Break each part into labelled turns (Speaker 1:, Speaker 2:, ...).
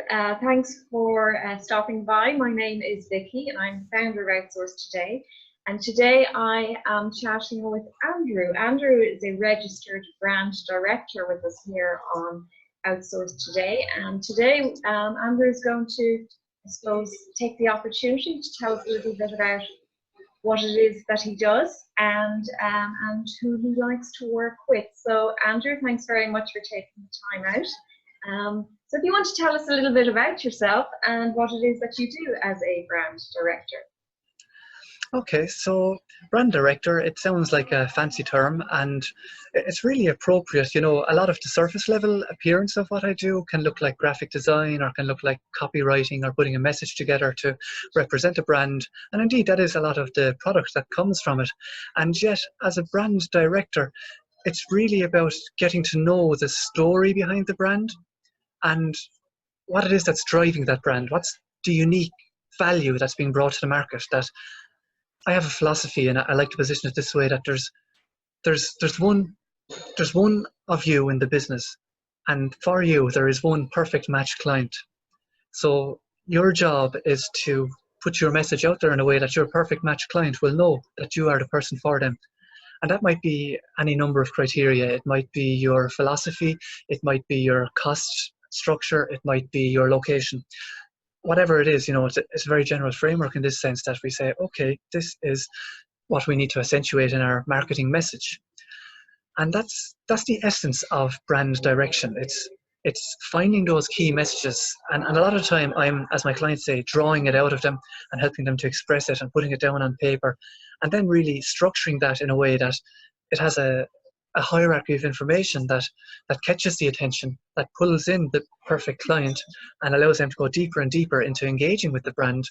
Speaker 1: there. Thanks for stopping by. My name is Vicky and I'm founder of Outsourceday. And today I am chatting with Andrew. Andrew is a registered brand director with us here on Outsourceday. And today Andrew is going to, I suppose, take the opportunity to tell us a little bit about what it is that he does and who he likes to work with. So Andrew, thanks very much for taking the time out. So if you want to tell us a little bit about yourself and what it is that you do as a brand director.
Speaker 2: Okay, so brand director, it sounds like a fancy term and it's really appropriate. You know, a lot of the surface level appearance of what I do can look like graphic design or can look like copywriting or putting a message together to represent a brand. And indeed, that is a lot of the product that comes from it. And yet, as a brand director, it's really about getting to know the story behind the brand and what it is that's driving that brand. What's the unique value that's being brought to the market? That I have a philosophy, and I like to position it this way: that there's one of you in the business, and for you there is one perfect match client. So your job is to put your message out there in a way that your perfect match client will know that you are the person for them. And that might be any number of criteria. It might be your philosophy, it might be your cost structure, it might be your location. Whatever it is, you know, it's a very general framework in this sense that we say, okay, this is what we need to accentuate in our marketing message. And that's the essence of brand direction. It's finding those key messages. And a lot of the time I'm, as my clients say, drawing it out of them and helping them to express it and putting it down on paper and then really structuring that in a way that it has a hierarchy of information that catches the attention, that pulls in the perfect client and allows them to go deeper and deeper into engaging with the brand.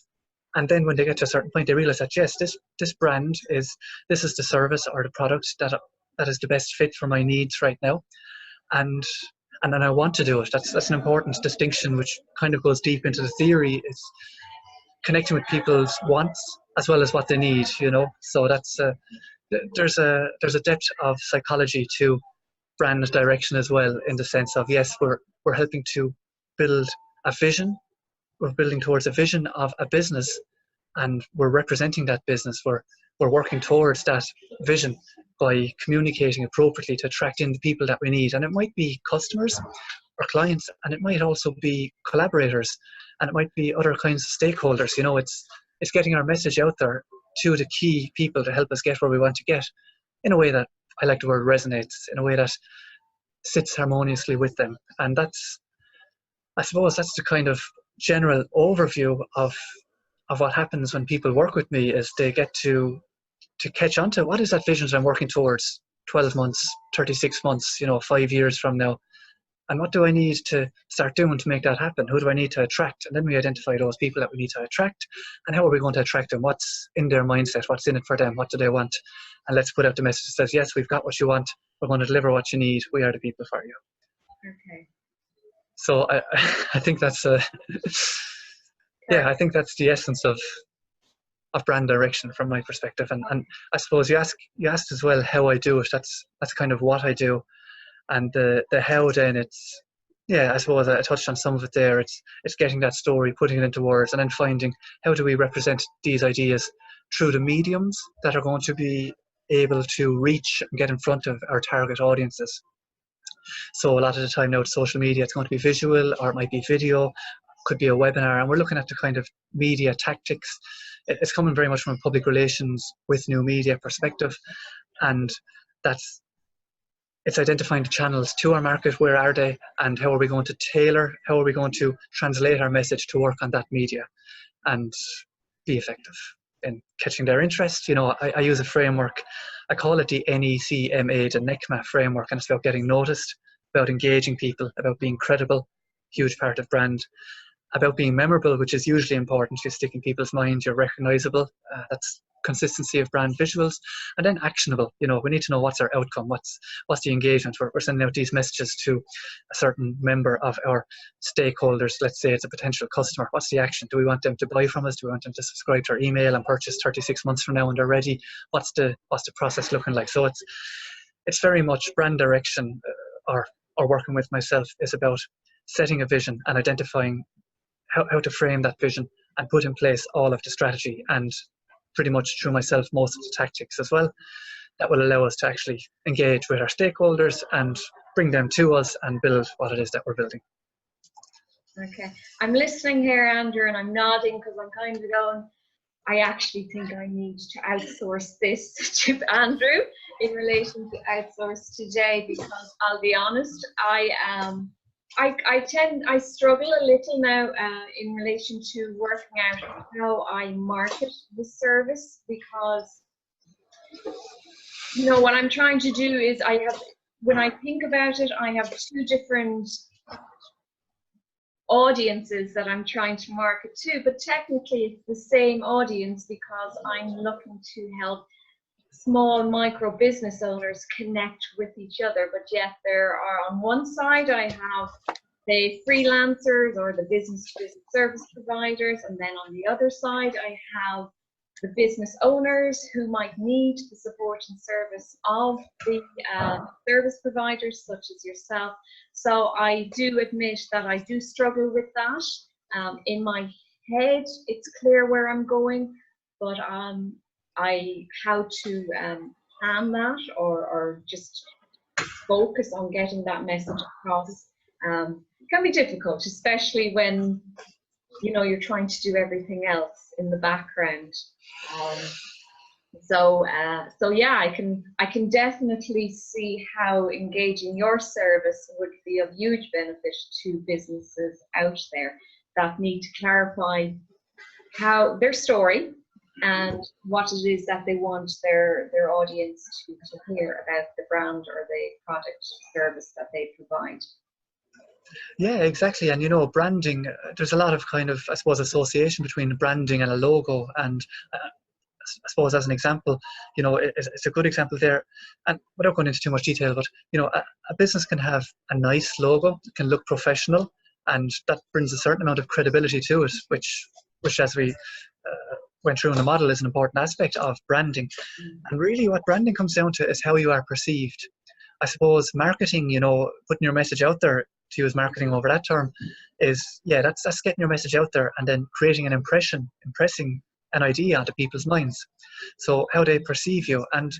Speaker 2: And then when they get to a certain point, they realize that, yes, this brand this is the service or the product that is the best fit for my needs right now. And then I want to do it. That's an important distinction, which kind of goes deep into the theory. It's connecting with people's wants as well as what they need, you know. So that's there's a depth of psychology to brand direction as well, in the sense of, yes, we're helping to build a vision. We're building towards a vision of a business, and we're representing that business. We're working towards that vision by communicating appropriately to attract in the people that we need. And it might be customers or clients, and it might also be collaborators, and it might be other kinds of stakeholders. You know, it's getting our message out there to the key people to help us get where we want to get in a way that, I like the word, resonates, in a way that sits harmoniously with them. And I suppose that's the kind of general overview of what happens when people work with me, is they get to catch on to what is that vision that I'm working towards 12 months, 36 months, 5 years from now. And what do I need to start doing to make that happen? Who do I need to attract? And then we identify those people that we need to attract. And how are we going to attract them? What's in their mindset? What's in it for them? What do they want? And let's put out the message that says, yes, we've got what you want. We're going to deliver what you need. We are the people for you.
Speaker 1: Okay.
Speaker 2: So I think that's I think that's the essence of brand direction from my perspective. And I suppose you asked as well how I do it. That's kind of what I do. And the how, then I suppose I touched on some of it there. It's getting that story, putting it into words, and then finding how do we represent these ideas through the mediums that are going to be able to reach and get in front of our target audiences. So a lot of the time now with social media, it's going to be visual, or it might be video, could be a webinar, and we're looking at the kind of media tactics. It's coming very much from a public relations with new media perspective, and it's identifying the channels to our market. Where are they, and how are we going to tailor, how are we going to translate our message to work on that media and be effective in catching their interest. I use a framework, I call it the NECMA, the NECMA framework, and it's about getting noticed, about engaging people, about being credible, huge part of brand, about being memorable, which is usually important. You stick in people's minds, you're recognizable. That's consistency of brand visuals. And then actionable. We need to know what's our outcome, what's the engagement. We're sending out these messages to a certain member of our stakeholders. Let's say it's a potential customer. What's the action? Do we want them to buy from us? Do we want them to subscribe to our email and purchase 36 months from now when they're ready? What's the process looking like? So it's very much brand direction, or working with myself, is about setting a vision and identifying how to frame that vision and put in place all of the strategy and pretty much through myself most of the tactics as well. That will allow us to actually engage with our stakeholders and bring them to us and build what it is that we're building.
Speaker 1: Okay, I'm listening here, Andrew, and I'm nodding because I'm kind of going, I actually think I need to outsource this to Andrew in relation to Outsourceday, because I'll be honest, I struggle a little now in relation to working out how I market the service, because what I'm trying to do is when I think about it, I have two different audiences that I'm trying to market to, but technically it's the same audience, because I'm looking to help small micro business owners connect with each other. But yet there are, on one side I have the freelancers or the business service providers, and then on the other side I have the business owners who might need the support and service of the service providers such as yourself. So I do admit that I do struggle with that. In my head, it's clear where I'm going, but how to plan that or just focus on getting that message across can be difficult, especially when you're trying to do everything else in the background. So yeah, I can definitely see how engaging your service would be of huge benefit to businesses out there that need to clarify how their story and what it is that they want their audience to hear about the brand or the product service that they provide.
Speaker 2: Yeah, exactly. And branding, there's a lot of kind of, I suppose, association between branding and a logo. And I suppose as an example, it's a good example there. And without going into too much detail, but a business can have a nice logo, it can look professional, and that brings a certain amount of credibility to it, which as we went through in the model, is an important aspect of branding. And really what branding comes down to is how you are perceived. I suppose marketing, putting your message out there, to use marketing over that term, that's getting your message out there and then creating an impression, impressing an idea onto people's minds. So how they perceive you. And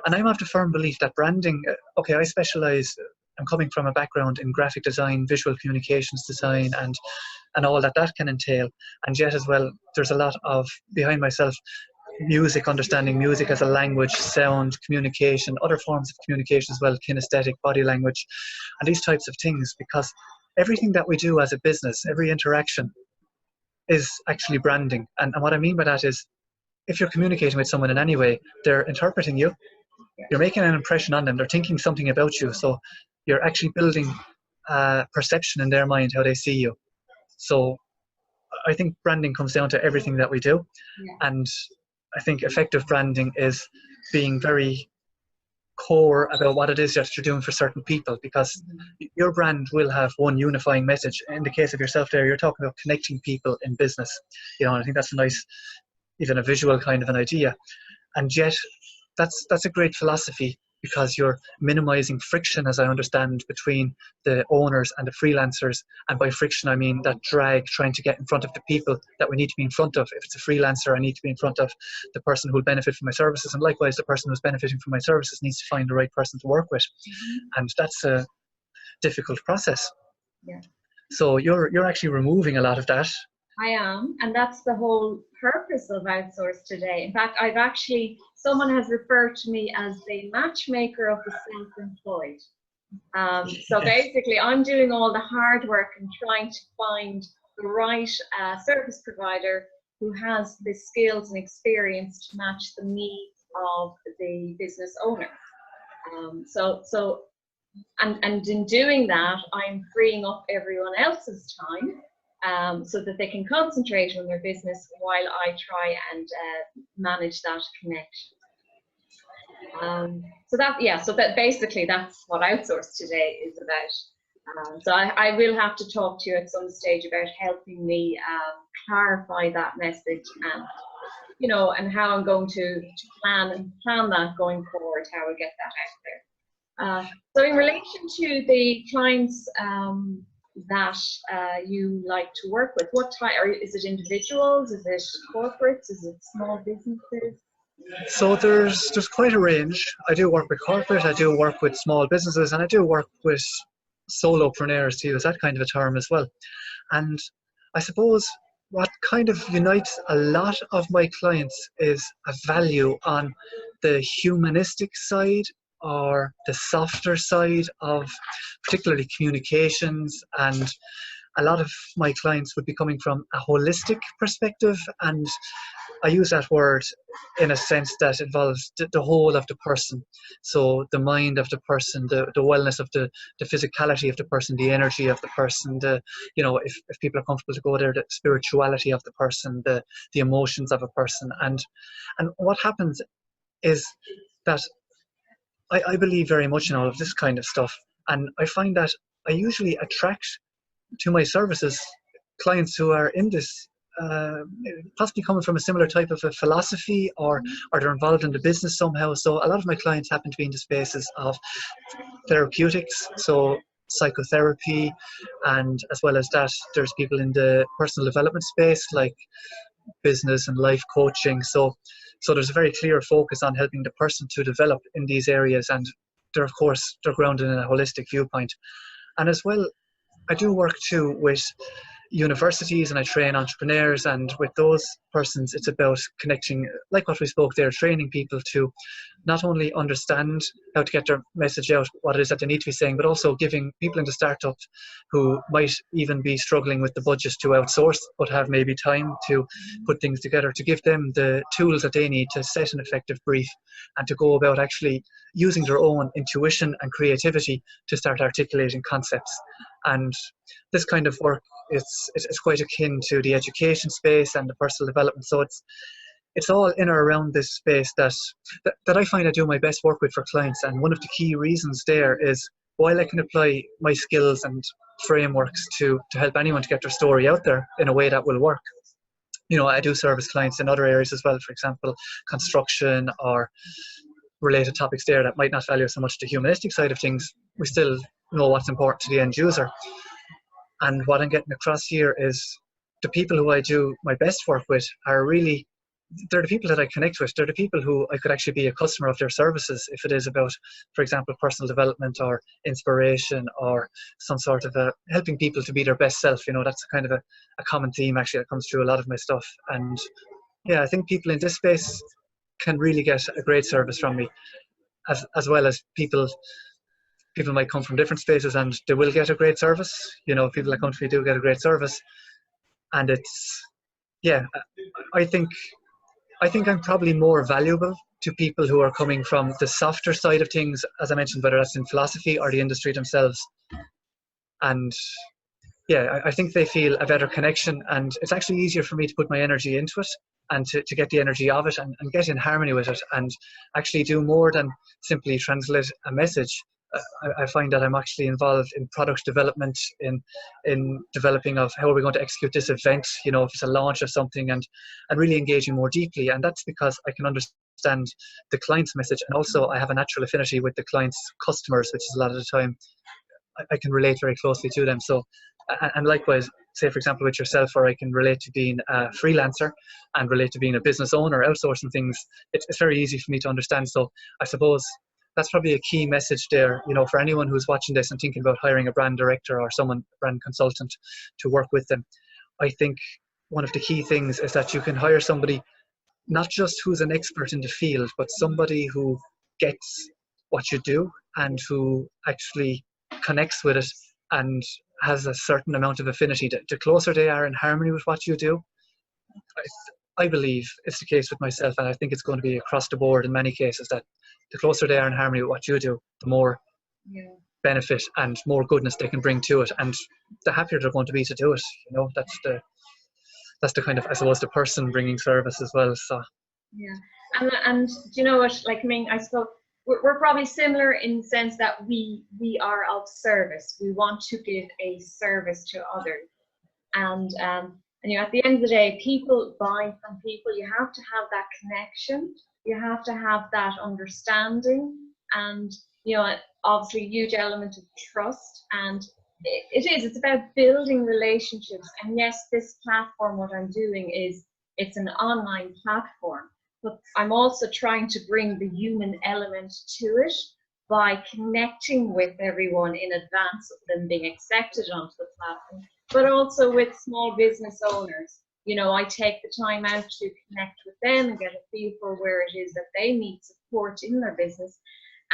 Speaker 2: I'm of the firm belief that branding, I specialize, I'm coming from a background in graphic design, visual communications design, and all that can entail. And yet as well, there's a lot of, behind myself, music, understanding music as a language, sound, communication, other forms of communication as well, kinesthetic, body language, and these types of things, because everything that we do as a business, every interaction is actually branding. And what I mean by that is, if you're communicating with someone in any way, they're interpreting you, you're making an impression on them, they're thinking something about you, so you're actually building perception in their mind, how they see you. So I think branding comes down to everything that we do. And I think effective branding is being very core about what it is that you're doing for certain people, because your brand will have one unifying message. In the case of yourself there, you're talking about connecting people in business, and I think that's a nice, even a visual kind of an idea. And yet that's a great philosophy, because you're minimizing friction, as I understand, between the owners and the freelancers. And by friction, I mean that drag, trying to get in front of the people that we need to be in front of. If it's a freelancer, I need to be in front of the person who will benefit from my services. And likewise, the person who's benefiting from my services needs to find the right person to work with. And that's a difficult process.
Speaker 1: Yeah.
Speaker 2: So you're actually removing a lot of that.
Speaker 1: I am, and that's the whole purpose of Outsourceday. In fact, someone has referred to me as the matchmaker of the self-employed. So basically, I'm doing all the hard work and trying to find the right service provider who has the skills and experience to match the needs of the business owner. And in doing that, I'm freeing up everyone else's time, so that they can concentrate on their business while I try and manage that connection. So that basically that's what Outsourceday is about. So I will have to talk to you at some stage about helping me clarify that message, and and how I'm going to plan that going forward, how I get that out there. So in relation to the clients that you like to work with? What type, or is it individuals? Is it corporates? Is it small businesses?
Speaker 2: So there's quite a range. I do work with corporate, I do work with small businesses, and I do work with solopreneurs, to use that kind of a term as well. And I suppose what kind of unites a lot of my clients is a value on the humanistic side or the softer side of particularly communications. And a lot of my clients would be coming from a holistic perspective, and I use that word in a sense that involves the whole of the person. So the mind of the person, the wellness of the physicality of the person, the energy of the person, if people are comfortable to go there, the spirituality of the person, the emotions of a person. And what happens is that I believe very much in all of this kind of stuff. And I find that I usually attract to my services clients who are in this, possibly coming from a similar type of a philosophy, or they're involved in the business somehow. So a lot of my clients happen to be in the spaces of therapeutics, so psychotherapy, and as well as that, there's people in the personal development space like business and life coaching. So there's a very clear focus on helping the person to develop in these areas, and they're grounded in a holistic viewpoint. And as well, I do work too with universities, and I train entrepreneurs, and with those persons it's about connecting, like what we spoke there, training people to not only understand how to get their message out, what it is that they need to be saying, but also giving people in the startup who might even be struggling with the budgets to outsource but have maybe time to put things together, to give them the tools that they need to set an effective brief and to go about actually using their own intuition and creativity to start articulating concepts. And this kind of work, it's quite akin to the education space and the personal development. So it's all in or around this space that I find I do my best work with for clients. And one of the key reasons there is, while I can apply my skills and frameworks to help anyone to get their story out there in a way that will work, I do service clients in other areas as well, for example, construction or related topics there that might not value so much the humanistic side of things. We still know what's important to the end user. And what I'm getting across here is the people who I do my best work with are really, they're the people that I connect with. They're the people who I could actually be a customer of their services if it is about, for example, personal development or inspiration or some sort of helping people to be their best self. That's kind of a common theme actually that comes through a lot of my stuff. And yeah, I think people in this space can really get a great service from me, as well as people might come from different spaces and they will get a great service. People that come to me do get a great service. And yeah, I think I'm probably more valuable to people who are coming from the softer side of things, as I mentioned, whether that's in philosophy or the industry themselves. And yeah, I think they feel a better connection, and it's actually easier for me to put my energy into it and to get the energy of it and get in harmony with it and actually do more than simply translate a message. I find that I'm actually involved in product development, in developing of how are we going to execute this event, if it's a launch of something, and really engaging more deeply. And that's because I can understand the client's message, and also I have a natural affinity with the client's customers, which is a lot of the time I can relate very closely to them. So, and likewise, say for example with yourself, or I can relate to being a freelancer and relate to being a business owner, outsourcing things. It's very easy for me to understand. So I suppose that's probably a key message there, for anyone who's watching this and thinking about hiring a brand director or someone, brand consultant, to work with them. I think one of the key things is that you can hire somebody not just who's an expert in the field, but somebody who gets what you do and who actually connects with it and has a certain amount of affinity. The closer they are in harmony with what you do, I believe it's the case with myself, and I think it's going to be across the board in many cases, that the closer they are in harmony with what you do, the more benefit and more goodness they can bring to it, and the happier they're going to be to do it. That's the kind of, I suppose, the person bringing service as well. So
Speaker 1: yeah, and do you know what? Like, I mean, I suppose we're probably similar in the sense that we are of service. We want to give a service to others, and at the end of the day, people buy from people. You have to have that connection. You have to have that understanding, and obviously, a huge element of trust. And It is. It's about building relationships. And yes, this platform, what I'm doing is it's an online platform, but I'm also trying to bring the human element to it by connecting with everyone in advance of them being accepted onto the platform, but also with small business owners. You know, I take the time out to connect with them and get a feel for where it is that they need support in their business.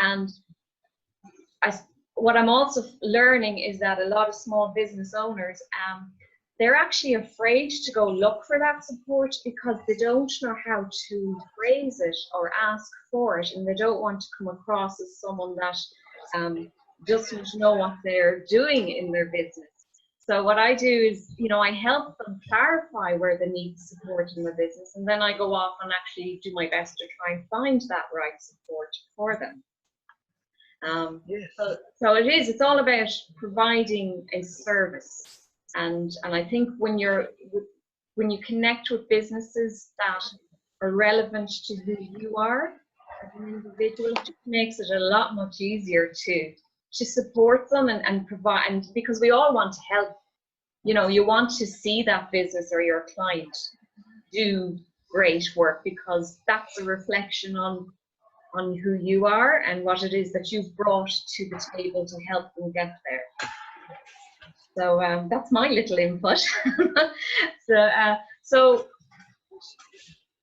Speaker 1: And what I'm also learning is that a lot of small business owners, they're actually afraid to go look for that support because they don't know how to phrase it or ask for it, and they don't want to come across as someone that doesn't know what they're doing in their business. So what I do is, you know, I help them clarify where they need support in their business, and then I go off and actually do my best to try and find that right support for them.
Speaker 2: Yes.
Speaker 1: So it's all about providing a service, and I think when you connect with businesses that are relevant to who you are as an individual, it makes it a lot much easier to support them and provide, and because we all want to help. You know, you want to see that business or your client do great work because that's a reflection on who you are and what it is that you've brought to the table to help them get there. So that's my little input. So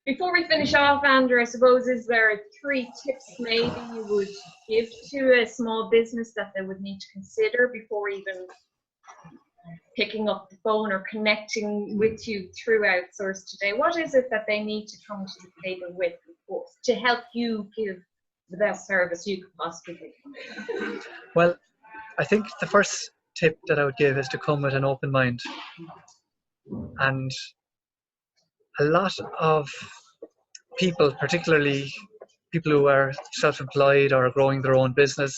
Speaker 1: before we finish off, Andrew, I suppose, is there 3 tips maybe you would give to a small business that they would need to consider before even picking up the phone or connecting with you through Outsourceday? What is it that they need to come to the table with to help you give the best service you could possibly give?
Speaker 2: Well, I think the first tip that I would give is to come with an open mind. And a lot of people, particularly people who are self-employed or are growing their own business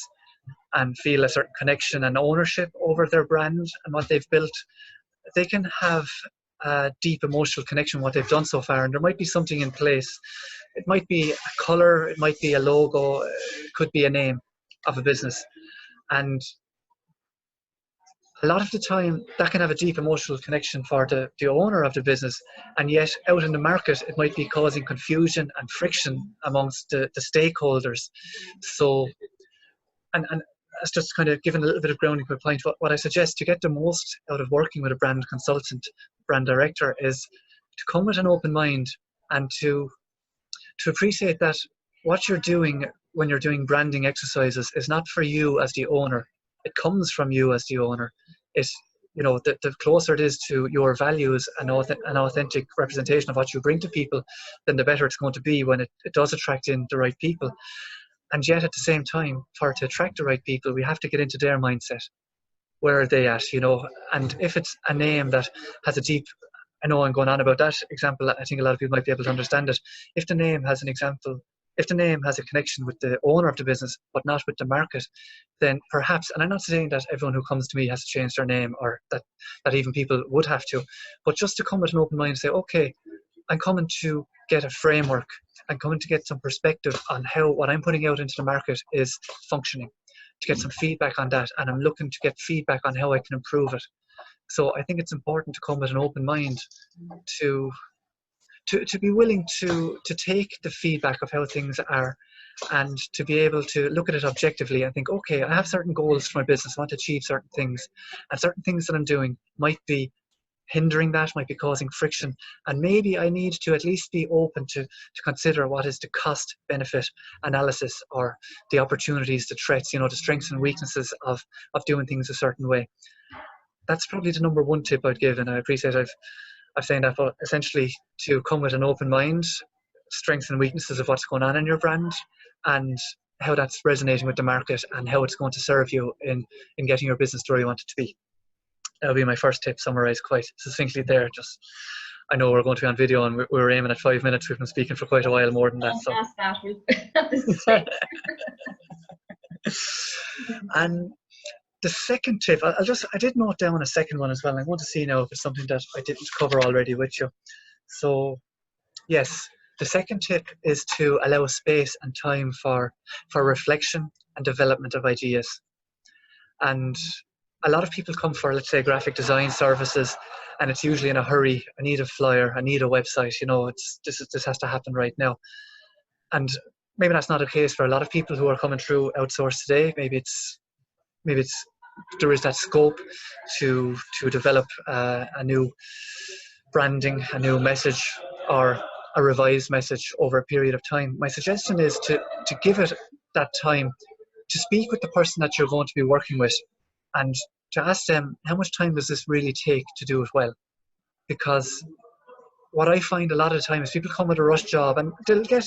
Speaker 2: and feel a certain connection and ownership over their brand and what they've built, they can have a deep emotional connection with what they've done so far, and there might be something in place. It might be a color, it might be a logo, it could be a name of a business, and a lot of the time that can have a deep emotional connection for the owner of the business, and yet out in the market it might be causing confusion and friction amongst the stakeholders. So and that's just kind of giving a little bit of grounding to the point. What I suggest to get the most out of working with a brand consultant, brand director, is to come with an open mind and to appreciate that what you're doing when you're doing branding exercises is not for you as the owner. It comes from you as the owner. It's, you know, the closer it is to your values and an authentic representation of what you bring to people, then the better it's going to be when it does attract in the right people. And yet at the same time, to attract the right people, we have to get into their mindset. Where are they at, you know? And if it's a name that has a deep, I know I'm going on about that example, I think a lot of people might be able to understand it. If the name has a connection with the owner of the business, but not with the market, then perhaps, and I'm not saying that everyone who comes to me has to change their name, or that even people would have to, but just to come with an open mind and say, okay, I'm coming to get a framework. I'm coming to get some perspective on how what I'm putting out into the market is functioning, to get some feedback on that, and I'm looking to get feedback on how I can improve it. So I think it's important to come with an open mind, to be willing to take the feedback of how things are, and to be able to look at it objectively and think, okay, I have certain goals for my business, I want to achieve certain things, and certain things that I'm doing might be hindering that, might be causing friction, and maybe I need to at least be open to consider what is the cost benefit analysis, or the opportunities, the threats, you know, the strengths and weaknesses of doing things a certain way. That's probably the number 1 tip I'd give, and I appreciate I've saying that, but essentially to come with an open mind, strengths and weaknesses of what's going on in your brand, and how that's resonating with the market, and how it's going to serve you in getting your business to where you want it to be. That would be my first tip, summarised quite succinctly there. Just, I know we're going to be on video and we were aiming at 5 minutes. We've been speaking for quite a while more than that. So. And the second tip, I did note down a second one as well. I want to see now if it's something that I didn't cover already with you. So yes, the second tip is to allow space and time for reflection and development of ideas. And a lot of people come for, let's say, graphic design services, and it's usually in a hurry. I need a flyer, I need a website, this has to happen right now. And maybe that's not the case for a lot of people who are coming through Outsourceday. Maybe it's there is that scope to develop a new branding, a new message, or a revised message over a period of time. My suggestion is to give it that time to speak with the person that you're going to be working with, and to ask them, how much time does this really take to do it well? Because what I find a lot of the time is people come with a rush job and they'll get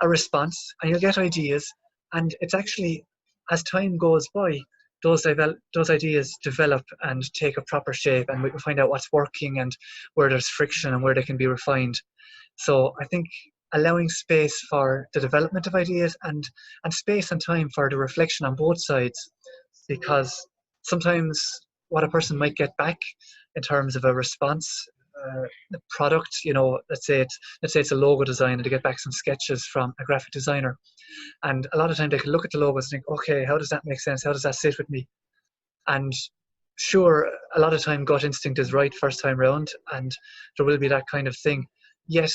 Speaker 2: a response and you'll get ideas, and it's actually, as time goes by, those ideas develop and take a proper shape, and we can find out what's working and where there's friction and where they can be refined. So I think allowing space for the development of ideas, and space and time for the reflection on both sides, because sometimes what a person might get back in terms of a response, the product, let's say it's a logo design, and they get back some sketches from a graphic designer, and a lot of time they can look at the logos and think, okay, how does that make sense? How does that sit with me? And sure, a lot of time gut instinct is right first time round, and there will be that kind of thing. Yet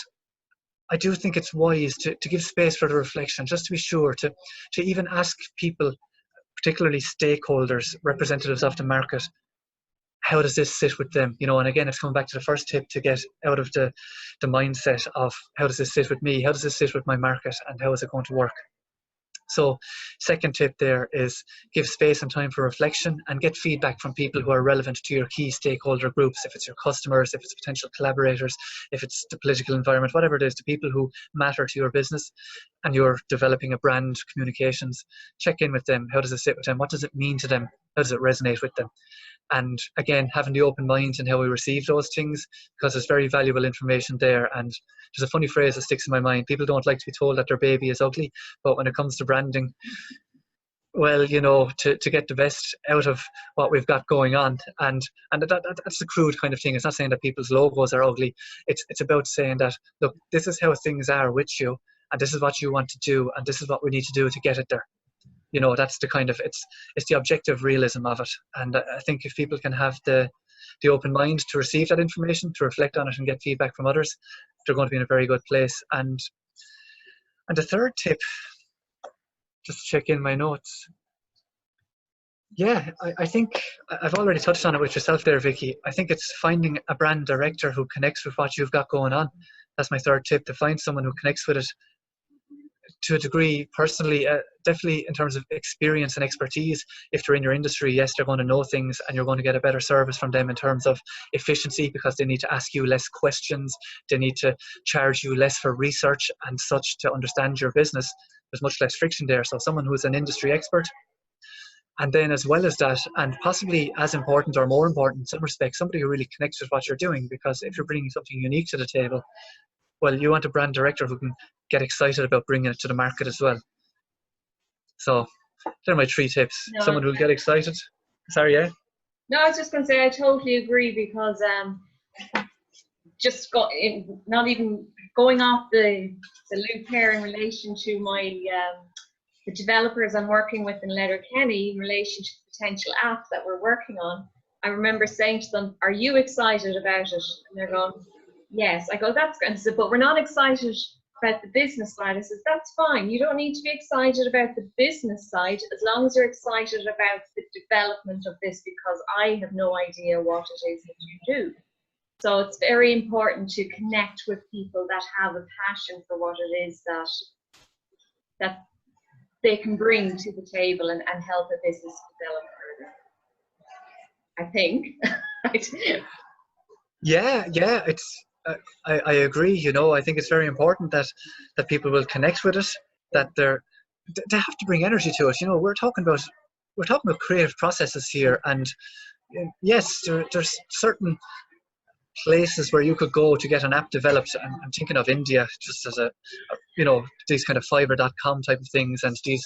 Speaker 2: I do think it's wise to give space for the reflection, just to be sure to even ask people, particularly stakeholders, representatives of the market, how does this sit with them? And again, it's coming back to the first tip, to get out of the mindset of how does this sit with me? How does this sit with my market? And how is it going to work? So second tip there is give space and time for reflection, and get feedback from people who are relevant to your key stakeholder groups. If it's your customers, if it's potential collaborators, if it's the political environment, whatever it is, the people who matter to your business and you're developing a brand communications, check in with them. How does it sit with them? What does it mean to them? How does it resonate with them? And again, having the open mind in how we receive those things, because there's very valuable information there. And there's a funny phrase that sticks in my mind. People don't like to be told that their baby is ugly, but when it comes to branding, well, to get the best out of what we've got going on, and that's the crude kind of thing. It's not saying that people's logos are ugly. It's about saying that, look, this is how things are with you, and this is what you want to do, and this is what we need to do to get it there. That's the kind of, it's the objective realism of it. And I think if people can have the open mind to receive that information, to reflect on it and get feedback from others, they're going to be in a very good place. And the third tip, just to check in my notes. Yeah, I think I've already touched on it with yourself there, Vicky. I think it's finding a brand director who connects with what you've got going on. That's my third tip, to find someone who connects with it to a degree. Personally, definitely in terms of experience and expertise. If they're in your industry, yes, they're going to know things, and you're going to get a better service from them in terms of efficiency, because they need to ask you less questions. They need to charge you less for research and such to understand your business. There's much less friction there. So someone who's an industry expert. And then as well as that, and possibly as important or more important in some respects, somebody who really connects with what you're doing. Because if you're bringing something unique to the table, well, you want a brand director who can get excited about bringing it to the market as well. So they're my three tips.
Speaker 1: No,
Speaker 2: someone who'll get excited. Sorry, yeah?
Speaker 1: No, I was just going to say I totally agree, because not even going off the loop here in relation to my the developers I'm working with in Letterkenny in relation to potential apps that we're working on. I remember saying to them, "Are you excited about it?" And they're going, "Yes." I go, "That's good." I said, "But we're not excited about the business side." I said, "That's fine. You don't need to be excited about the business side as long as you're excited about the development of this, because I have no idea what it is that you do." So it's very important to connect with people that have a passion for what it is that they can bring to the table and help a business develop further, I think.
Speaker 2: Yeah, it's I agree. I think it's very important that people will connect with it, that they have to bring energy to it. We're talking about creative processes here, and yes, there's certain places where you could go to get an app developed. I'm thinking of India, just as these kind of Fiverr.com type of things, and these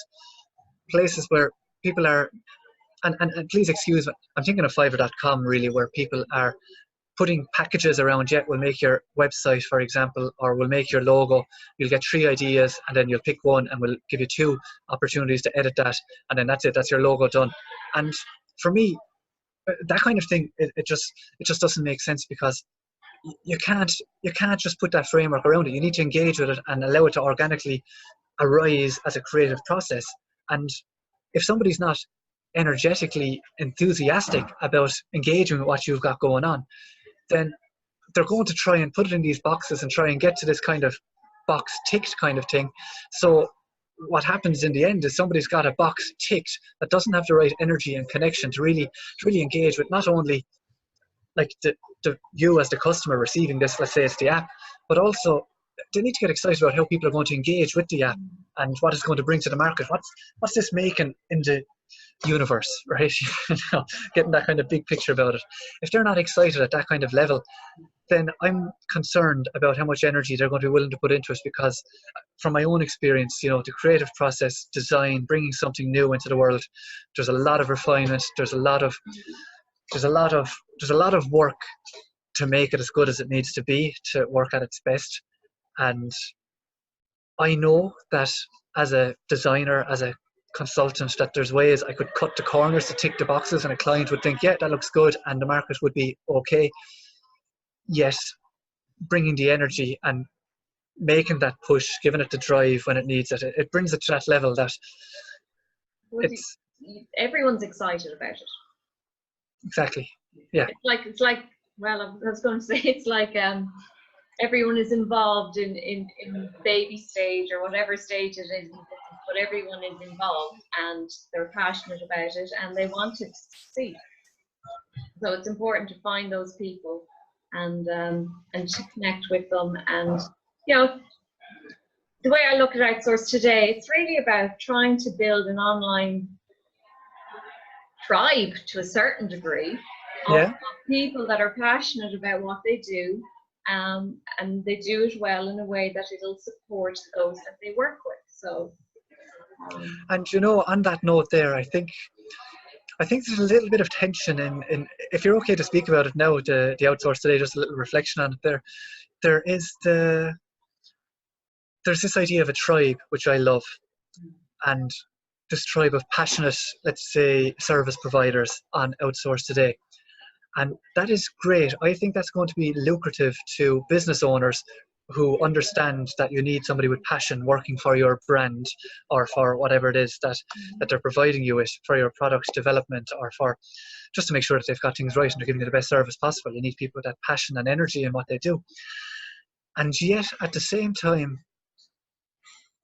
Speaker 2: places where people are, and please excuse me, I'm thinking of Fiverr.com really, where people are putting packages around. Yet we'll make your website, for example, or we'll make your logo. You'll get 3 ideas, and then you'll pick one, and we'll give you 2 opportunities to edit that, and then that's it. That's your logo done. And for me, that kind of thing, it just doesn't make sense, because you can't just put that framework around it. You need to engage with it and allow it to organically arise as a creative process. And if somebody's not energetically enthusiastic about engaging with what you've got going on, then they're going to try and put it in these boxes and try and get to this kind of box ticked kind of thing. So what happens in the end is somebody's got a box ticked that doesn't have the right energy and connection to really engage with not only like you as the customer receiving this, let's say it's the app, but also they need to get excited about how people are going to engage with the app and what it's going to bring to the market. What's this making in the universe, right? Getting that kind of big picture about it. If they're not excited at that kind of level, then I'm concerned about how much energy they're going to be willing to put into it, because from my own experience, the creative process, design, bringing something new into the world, there's a lot of refinement, there's a lot of work to make it as good as it needs to be, to work at its best. And I know that as a designer, as a consultant, that there's ways I could cut the corners to tick the boxes, and a client would think, yeah, that looks good, and the market would be okay. Yet bringing the energy and making that push, giving it the drive when it needs it, it brings it to that level that
Speaker 1: everyone's excited about it.
Speaker 2: Exactly. Yeah.
Speaker 1: It's like well, I was going to say, it's like everyone is involved in baby stage or whatever stage it is, but everyone is involved and they're passionate about it and they want it to succeed. So it's important to find those people and to connect with them. And the way I look at Outsourceday, it's really about trying to build an online tribe to a certain degree of people that are passionate about what they do, and they do it well in a way that it'll support those that they work with. So
Speaker 2: and on that note there, I think there's a little bit of tension in if you're okay to speak about it now, the Outsourceday, just a little reflection on it there's this idea of a tribe, which I love, and this tribe of passionate, let's say, service providers on Outsourceday. And that is great. I think that's going to be lucrative to business owners who understand that you need somebody with passion working for your brand, or for whatever it is that they're providing you with, for your product development, or for just to make sure that they've got things right and they're giving you the best service possible. You need people with that passion and energy in what they do. And yet, at the same time,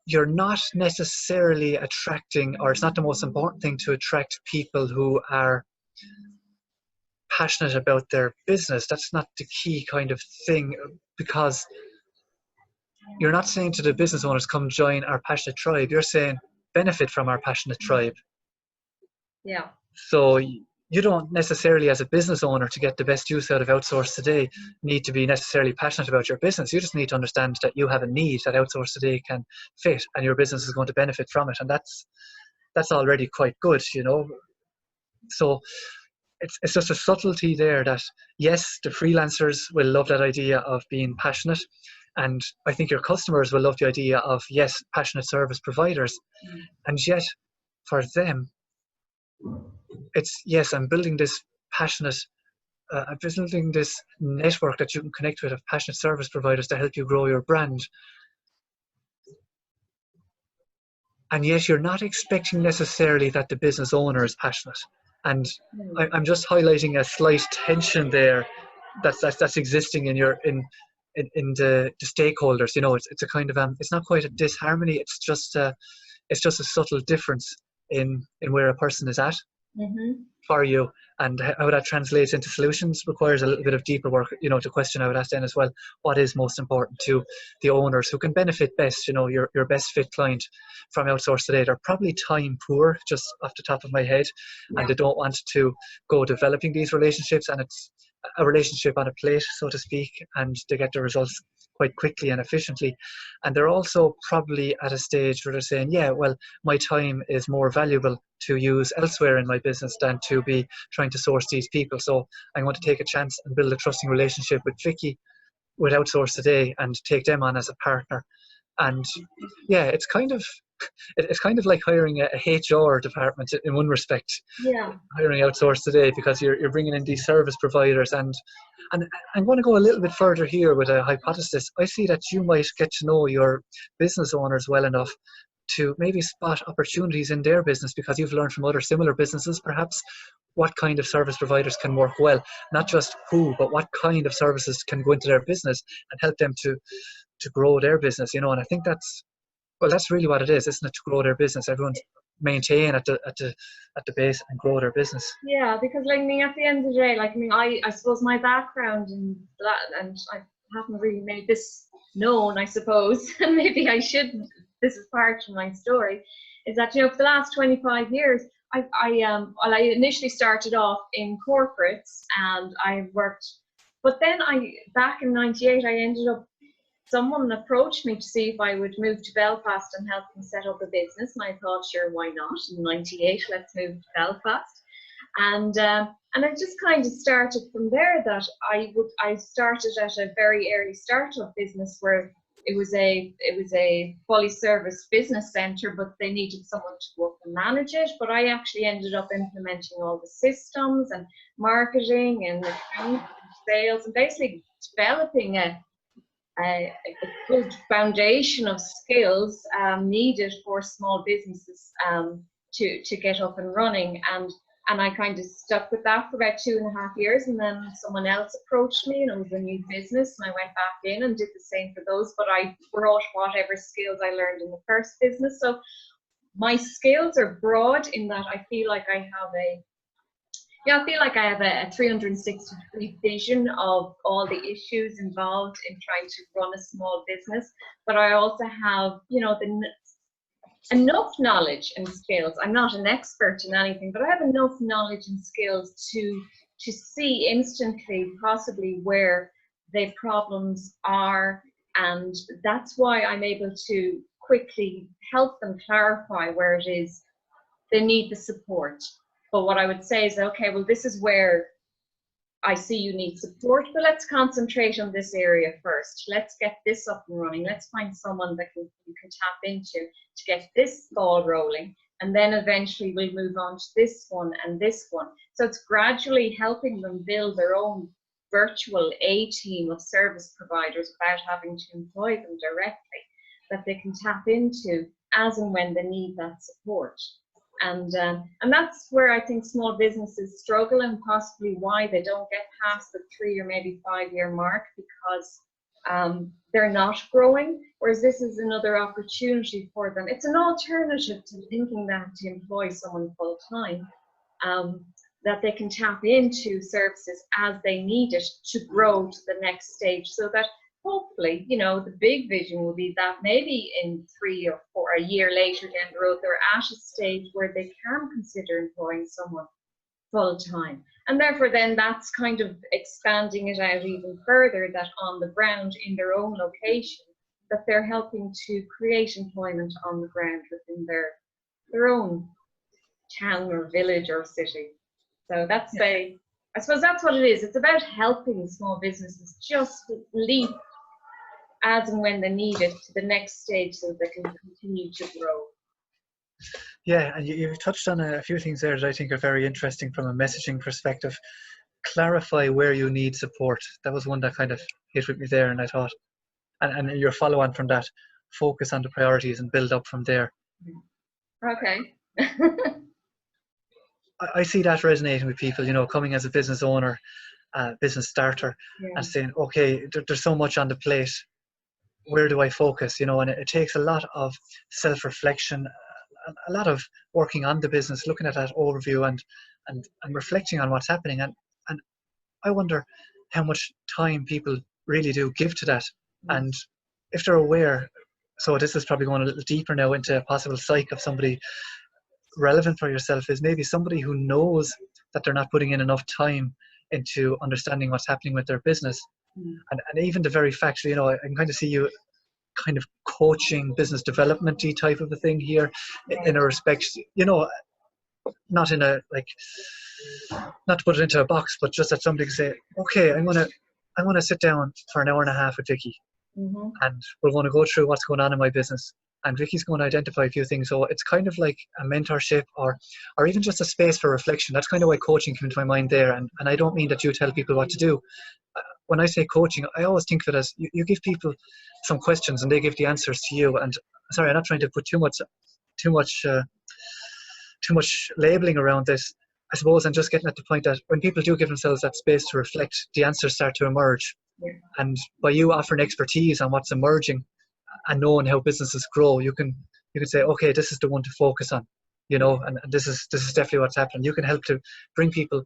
Speaker 2: you're not necessarily attracting, or it's not the most important thing to attract people who are passionate about their business. That's not the key kind of thing, because you're not saying to the business owners, come join our passionate tribe. You're saying, benefit from our passionate tribe.
Speaker 1: Yeah.
Speaker 2: So you don't necessarily, as a business owner, to get the best use out of Outsourceday, need to be necessarily passionate about your business. You just need to understand that you have a need that Outsourceday can fit, and your business is going to benefit from it. And that's already quite good, So it's just a subtlety there that, yes, the freelancers will love that idea of being passionate. And I think your customers will love the idea of, yes, passionate service providers. And yet, for them, it's, yes, I'm building this passionate, I'm building this network that you can connect with of passionate service providers to help you grow your brand. And yet you're not expecting necessarily that the business owner is passionate. And I'm just highlighting a slight tension there that's existing in the stakeholders. It's a kind of it's not quite a disharmony. It's just a subtle difference in where a person is at for you, and how that translates into solutions requires a little bit of deeper work. To question I would ask then as well, what is most important to the owners who can benefit best? Your best fit client from Outsourceday, they're probably time poor, just off the top of my head, and they don't want to go developing these relationships, and it's a relationship on a plate, so to speak, and they get the results quite quickly and efficiently. And they're also probably at a stage where they're saying, yeah, well, my time is more valuable to use elsewhere in my business than to be trying to source these people. So I'm going to take a chance and build a trusting relationship with Vicky, with Outsourceday, and take them on as a partner. And yeah, it's kind of it's kind of like hiring a HR department in one respect.
Speaker 1: Yeah.
Speaker 2: Hiring Outsourceday, because you're bringing in these service providers, and I'm going to go a little bit further here with a hypothesis. I see that you might get to know your business owners well enough to maybe spot opportunities in their business, because you've learned from other similar businesses perhaps what kind of service providers can work well, not just who, but what kind of services can go into their business and help them to grow their business, you know. And I think that's really what it is, isn't it? To grow their business, everyone's maintain at the base and grow their business.
Speaker 1: Yeah, because like, I mean, at the end of the day, like, I mean, I suppose my background in that, and I haven't really made this known, I suppose, and maybe I shouldn't. This is part of my story, is that, you know, for the last 25 years, well, I initially started off in corporates, and I worked, but then back in '98, I ended up, someone approached me to see if I would move to Belfast and help them set up a business, and I thought, sure, why not? In '98, let's move to Belfast, and I just kind of started from there. That I started at a very early startup business where it was a fully serviced business center, but they needed someone to go up and manage it. But I actually ended up implementing all the systems and marketing and accounting and sales, and basically developing a good foundation of skills needed for small businesses to get up and running. And I kind of stuck with that for about 2.5 years, and then someone else approached me, and it was a new business, and I went back in and did the same for those, but I brought whatever skills I learned in the first business. So my skills are broad in that I feel like I have a 360-degree vision of all the issues involved in trying to run a small business, but I also have, you know, enough knowledge and skills. I'm not an expert in anything, but I have enough knowledge and skills to see instantly possibly where the problems are, and that's why I'm able to quickly help them clarify where it is they need the support. But what I would say is, okay, well, this is where I see you need support, but let's concentrate on this area first. Let's get this up and running. Let's find someone that you can tap into to get this ball rolling. And then eventually we'll move on to this one and this one. So it's gradually helping them build their own virtual A-team of service providers without having to employ them directly, that they can tap into as and when they need that support. And that's where I think small businesses struggle, and possibly why they don't get past the 3 or maybe 5 year mark, because they're not growing. Whereas this is another opportunity for them. It's an alternative to thinking that to employ someone full time, that they can tap into services as they need it to grow to the next stage, so that hopefully, you know, the big vision will be that maybe in 3 or 4, a year later down the road, they're at a stage where they can consider employing someone full time. And therefore then that's kind of expanding it out even further, that on the ground in their own location, that they're helping to create employment on the ground within their own town or village or city. So that's I suppose that's what it is. It's about helping small businesses just leap as and when they need it to the next stage, so they can continue to grow.
Speaker 2: Yeah, and you've touched on a few things there that I think are very interesting from a messaging perspective. Clarify where you need support. That was one that kind of hit with me there, and I thought, and your follow on from that, focus on the priorities and build up from there.
Speaker 1: Okay.
Speaker 2: I see that resonating with people, you know, coming as a business owner, business starter, and saying, okay, there's so much on the plate. Where do I focus? You know, and it takes a lot of self-reflection, a lot of working on the business, looking at that overview and reflecting on what's happening. And I wonder how much time people really do give to that. And if they're aware, so this is probably going a little deeper now into a possible psyche of somebody relevant for yourself, is maybe somebody who knows that they're not putting in enough time into understanding what's happening with their business. And even the very fact, you know, I can kind of see you kind of coaching business development-y type of a thing here, in a respect, you know, not in a, like, not to put it into a box, but just that somebody can say, okay, I'm gonna sit down for an hour and a half with Vicky, and we're going to go through what's going on in my business, and Vicky's going to identify a few things. So it's kind of like a mentorship, or even just a space for reflection. That's kind of why coaching came to my mind there. And I don't mean that you tell people what to do. When I say coaching, I always think of it as you give people some questions and they give the answers to you. And sorry, I'm not trying to put too much labeling around this. I suppose I'm just getting at the point that when people do give themselves that space to reflect, the answers start to emerge.
Speaker 1: Yeah.
Speaker 2: And by you offering expertise on what's emerging and knowing how businesses grow, you can say, okay, this is the one to focus on, and this is definitely what's happening. You can help to bring people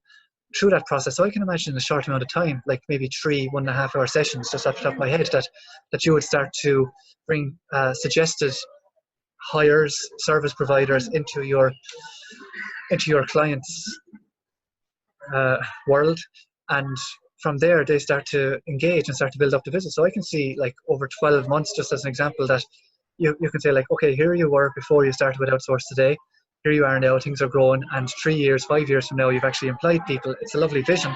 Speaker 2: through that process. So I can imagine in a short amount of time, like maybe 1.5 hour sessions, just off the top of my head, that you would start to bring suggested hires, service providers into your clients' world, and from there they start to engage and start to build up the business. So I can see, like, over 12 months, just as an example, that you can say, like, okay, here you were before you started with Outsourceday, here you are now, things are growing, and 3 years, 5 years from now, you've actually employed people. It's a lovely vision.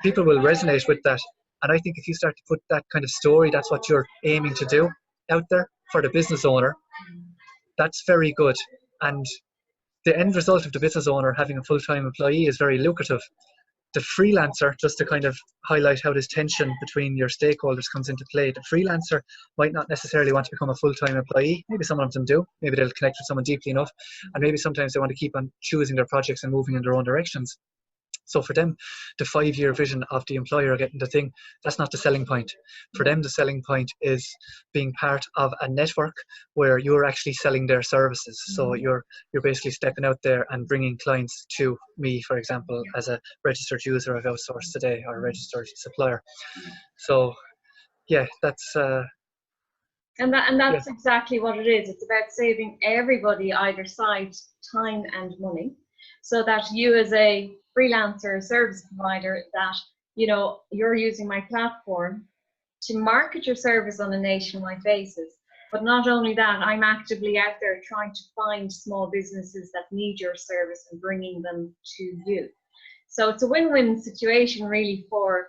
Speaker 2: People will resonate with that. And I think if you start to put that kind of story, that's what you're aiming to do out there for the business owner, that's very good. And the end result of the business owner having a full-time employee is very lucrative. The freelancer, just to kind of highlight how this tension between your stakeholders comes into play, the freelancer might not necessarily want to become a full-time employee. Maybe some of them do. Maybe they'll connect with someone deeply enough, and maybe sometimes they want to keep on choosing their projects and moving in their own directions. So for them, the 5-year vision of the employer getting the thing, that's not the selling point. For them, the selling point is being part of a network where you're actually selling their services. So you're basically stepping out there and bringing clients to me, for example, as a registered user of Outsourceday or a registered supplier. So yeah, that's
Speaker 1: and that's exactly what it is. It's about saving everybody either side time and money, so that you as a freelancer service provider, that you're using my platform to market your service on a nationwide basis. But not only that, I'm actively out there trying to find small businesses that need your service and bringing them to you. So it's a win-win situation really for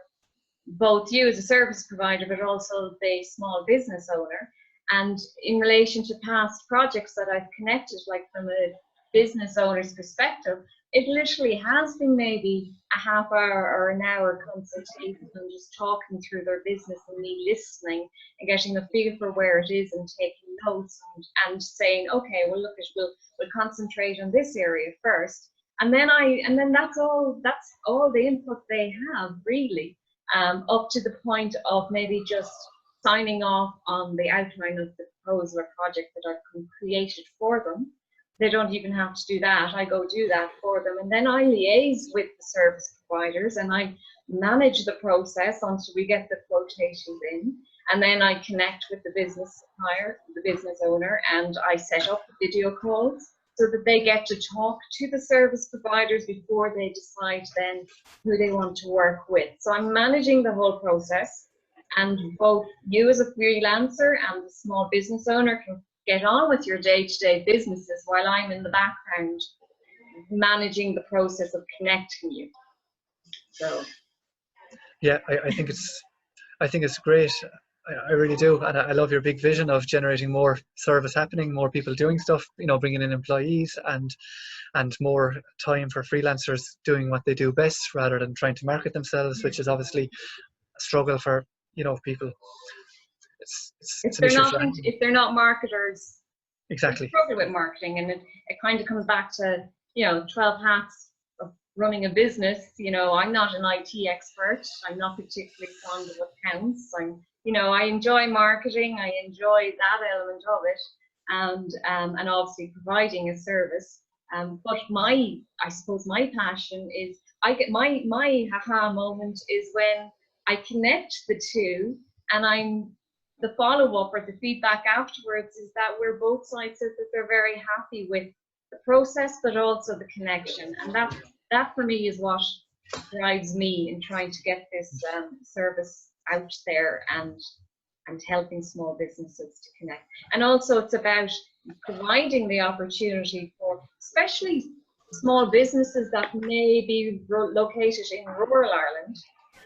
Speaker 1: both you as a service provider, but also the small business owner. And in relation to past projects that I've connected, like from a business owner's perspective, it literally has been maybe a half hour or an hour consultation and just talking through their business and me listening and getting a feel for where it is and taking notes and saying, okay, well, look, we'll concentrate on this area first. And then that's all the input they have, really, up to the point of maybe just signing off on the outline of the proposal or project that I've created for them. They don't even have to do that. I go do that for them. And then I liaise with the service providers and I manage the process until we get the quotations in. And then I connect with the business supplier, the business owner, and I set up video calls so that they get to talk to the service providers before they decide then who they want to work with. So I'm managing the whole process, and both you as a freelancer and the small business owner can get on with your day-to-day businesses while I'm in the background managing the process of connecting you. So
Speaker 2: yeah, I think it's great. I really do, and I love your big vision of generating more service happening, more people doing stuff, bringing in employees, and more time for freelancers doing what they do best rather than trying to market themselves, which is obviously a struggle for people. It's an issue
Speaker 1: if they're not marketers,
Speaker 2: exactly,
Speaker 1: they struggle with marketing, and it kind of comes back to 12 hats of running a business. I'm not an IT expert. I'm not particularly fond of accounts. I enjoy marketing. I enjoy that element of it, and obviously providing a service. But I suppose my passion is, I get my aha moment is when I connect the two, and the follow-up or the feedback afterwards is that we're both sides said that they're very happy with the process, but also the connection. And that for me is what drives me in trying to get this service out there and helping small businesses to connect. And also it's about providing the opportunity for especially small businesses that may be located in rural Ireland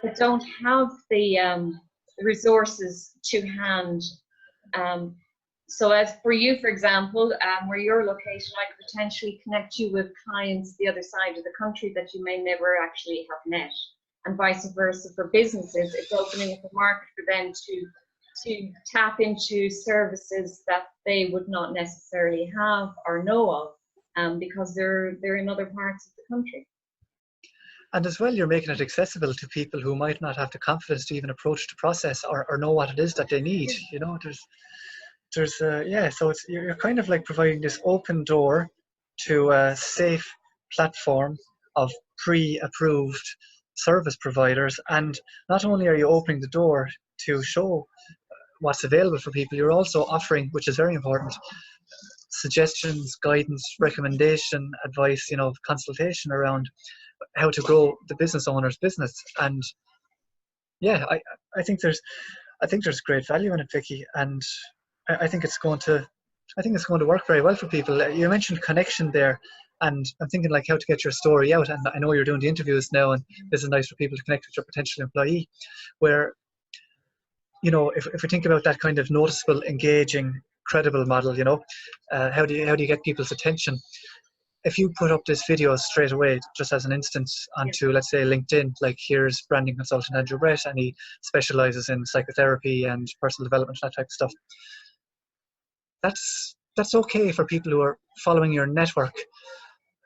Speaker 1: that don't have the resources to hand. So as for you, for example, where you're located, I could potentially connect you with clients the other side of the country that you may never actually have met, and vice versa for businesses. It's opening up a market for them to tap into services that they would not necessarily have or know of, because they're in other parts of the country.
Speaker 2: And as well, you're making it accessible to people who might not have the confidence to even approach the process or know what it is that they need. You know, yeah, so you're kind of like providing this open door to a safe platform of pre-approved service providers. And not only are you opening the door to show what's available for people, you're also offering, which is very important, suggestions, guidance, recommendation, advice, you know, consultation around how to grow the business owner's business. And yeah, I think there's great value in it, Vicky, and I think it's going to work very well for people. You mentioned connection there, and I'm thinking like how to get your story out. And I know you're doing the interviews now, and this is nice for people to connect with your potential employee. Where, you know, if we think about that kind of noticeable, engaging, credible model, you know, how do you get people's attention? If you put up this video straight away, just as an instance, onto, let's say, LinkedIn, like here's branding consultant Andrew Brett, and he specializes in psychotherapy and personal development, that type of stuff. That's okay for people who are following your network.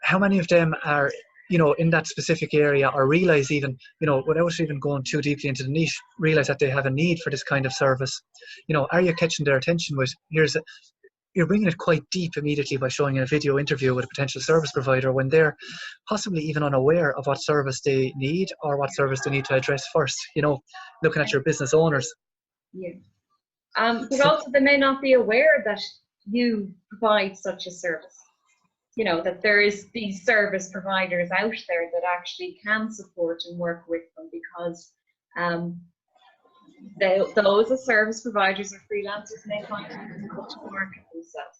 Speaker 2: How many of them are, you know, in that specific area, or realize even, you know, without even going too deeply into the niche, realize that they have a need for this kind of service? You know, are you catching their attention with, you're bringing it quite deep immediately by showing a video interview with a potential service provider when they're possibly even unaware of what service they need or what service they need to address first, you know, looking at your business owners.
Speaker 1: Yeah. But also they may not be aware that you provide such a service. You know, that there is these service providers out there that actually can support and work with them, because those as service providers or freelancers may find it difficult to market themselves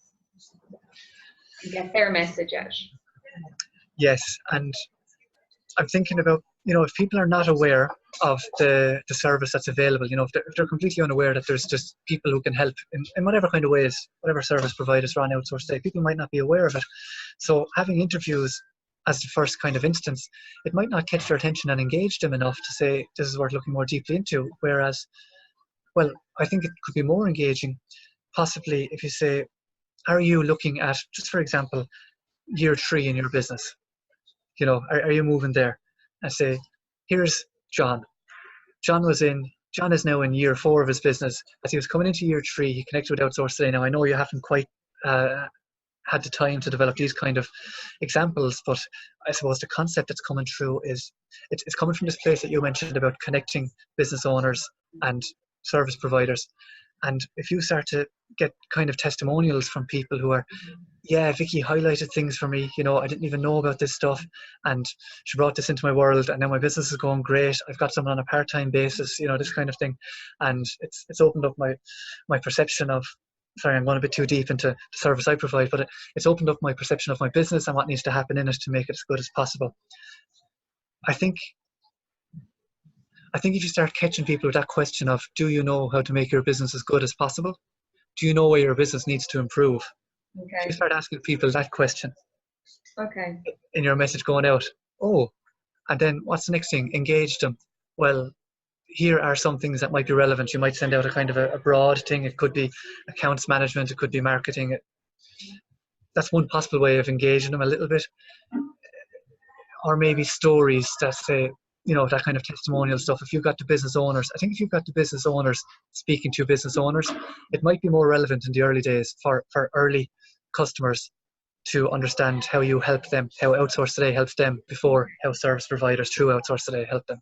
Speaker 1: and get their message out.
Speaker 2: Yes, and I'm thinking about, you know, if people are not aware of the service that's available, you know, if they're completely unaware that there's just people who can help in whatever kind of ways, whatever service providers run Outsourceday, people might not be aware of it. So having interviews as the first kind of instance, it might not catch their attention and engage them enough to say, this is worth looking more deeply into. Whereas, well, I think it could be more engaging, possibly if you say, are you looking at, just for example, year 3 in your business? You know, are you moving there? And say, here's John. John is now in year 4 of his business. As he was coming into year 3, he connected with Outsourceday. Now, I know you haven't quite had the time to develop these kind of examples, but I suppose the concept that's coming through is it's coming from this place that you mentioned about connecting business owners and service providers. And if you start to get kind of testimonials from people who are, yeah, Vicky highlighted things for me, you know, I didn't even know about this stuff, and she brought this into my world, and now my business is going great. I've got someone on a part-time basis, you know, this kind of thing. And it's opened up my perception of, sorry, I'm going a bit too deep into the service I provide, but it's opened up my perception of my business and what needs to happen in it to make it as good as possible. I think if you start catching people with that question of, do you know how to make your business as good as possible? Do you know where your business needs to improve? Okay. If you start asking people that question,
Speaker 1: okay,
Speaker 2: in your message going out, oh, and then what's the next thing? Engage them. Well, here are some things that might be relevant. You might send out a kind of a broad thing. It could be accounts management. It could be marketing. That's one possible way of engaging them a little bit. Or maybe stories that say, you know, that kind of testimonial stuff. If you've got the business owners, I think if you've got the business owners speaking to business owners, it might be more relevant in the early days for early customers to understand how you help them, how Outsourceday helps them, before how service providers through Outsourceday help them.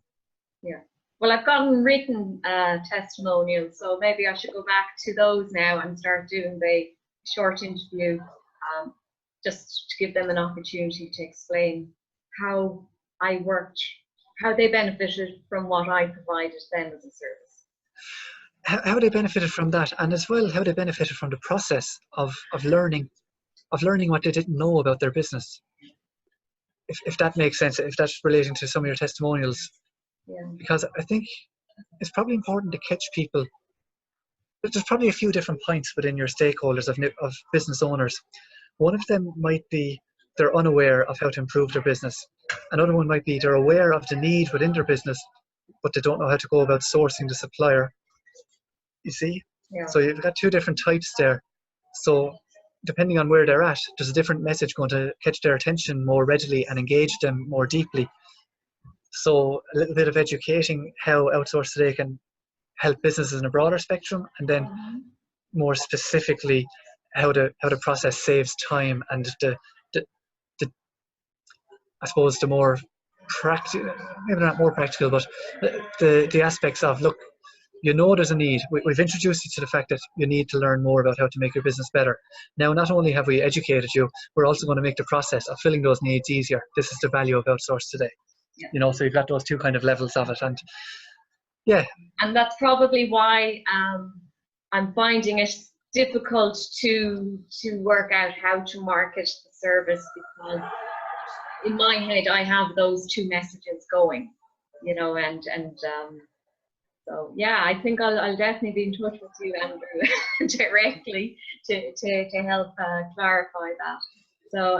Speaker 1: Yeah. Well, I've gotten written testimonials, so maybe I should go back to those now and start doing the short interview, just to give them an opportunity to explain how I worked, how they benefited from what I provided them as a service.
Speaker 2: How they benefited from that, and as well how they benefited from the process of learning what they didn't know about their business. If that makes sense, if that's relating to some of your testimonials.
Speaker 1: Yeah.
Speaker 2: Because I think it's probably important to catch people there's probably a few different points within your stakeholders of business owners. One of them might be they're unaware of how to improve their business. Another one might be they're aware of the need within their business, but they don't know how to go about sourcing the supplier. You see?
Speaker 1: Yeah.
Speaker 2: So you've got two different types there. So depending on where they're at, there's a different message going to catch their attention more readily and engage them more deeply. So a little bit of educating how Outsourceday can help businesses in a broader spectrum, and then more specifically how the process saves time, and the I suppose the more practical, maybe not more practical, but the aspects of, look, you know there's a need. We've introduced you to the fact that you need to learn more about how to make your business better. Now, not only have we educated you, we're also going to make the process of filling those needs easier. This is the value of Outsourceday.
Speaker 1: Yeah.
Speaker 2: You know, so you've got those two kind of levels of it, and yeah.
Speaker 1: And that's probably why I'm finding it difficult to work out how to market the service, because in my head I have those two messages going, you know, and so yeah, I think I'll definitely be in touch with you, Andrew, directly to help clarify that. So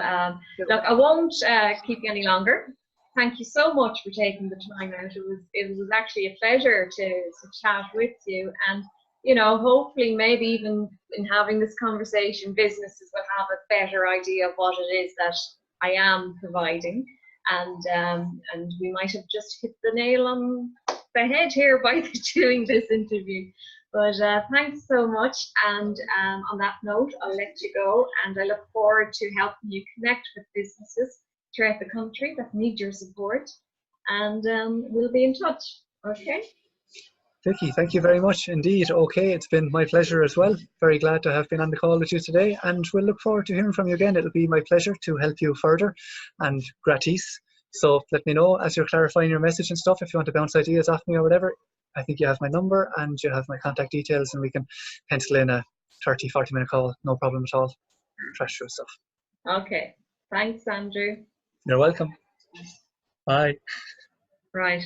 Speaker 1: look, I won't keep you any longer. Thank you so much for taking the time out. It was actually a pleasure to chat with you, and you know, hopefully maybe even in having this conversation, businesses will have a better idea of what it is that I am providing, and we might have just hit the nail on the head here by doing this interview. But thanks so much, and on that note, I'll let you go, and I look forward to helping you connect with businesses throughout the country that need your support, and we'll be in touch. Okay.
Speaker 2: Vicky, thank you very much indeed. Okay, it's been my pleasure as well. Very glad to have been on the call with you today, and we'll look forward to hearing from you again. It'll be my pleasure to help you further, and gratis. So let me know as you're clarifying your message and stuff, if you want to bounce ideas off me or whatever. I think you have my number and you have my contact details, and we can pencil in a 30-40 minute call, no problem at all. Trash through stuff.
Speaker 1: Okay, thanks, Andrew.
Speaker 2: You're welcome. Bye.
Speaker 1: Right.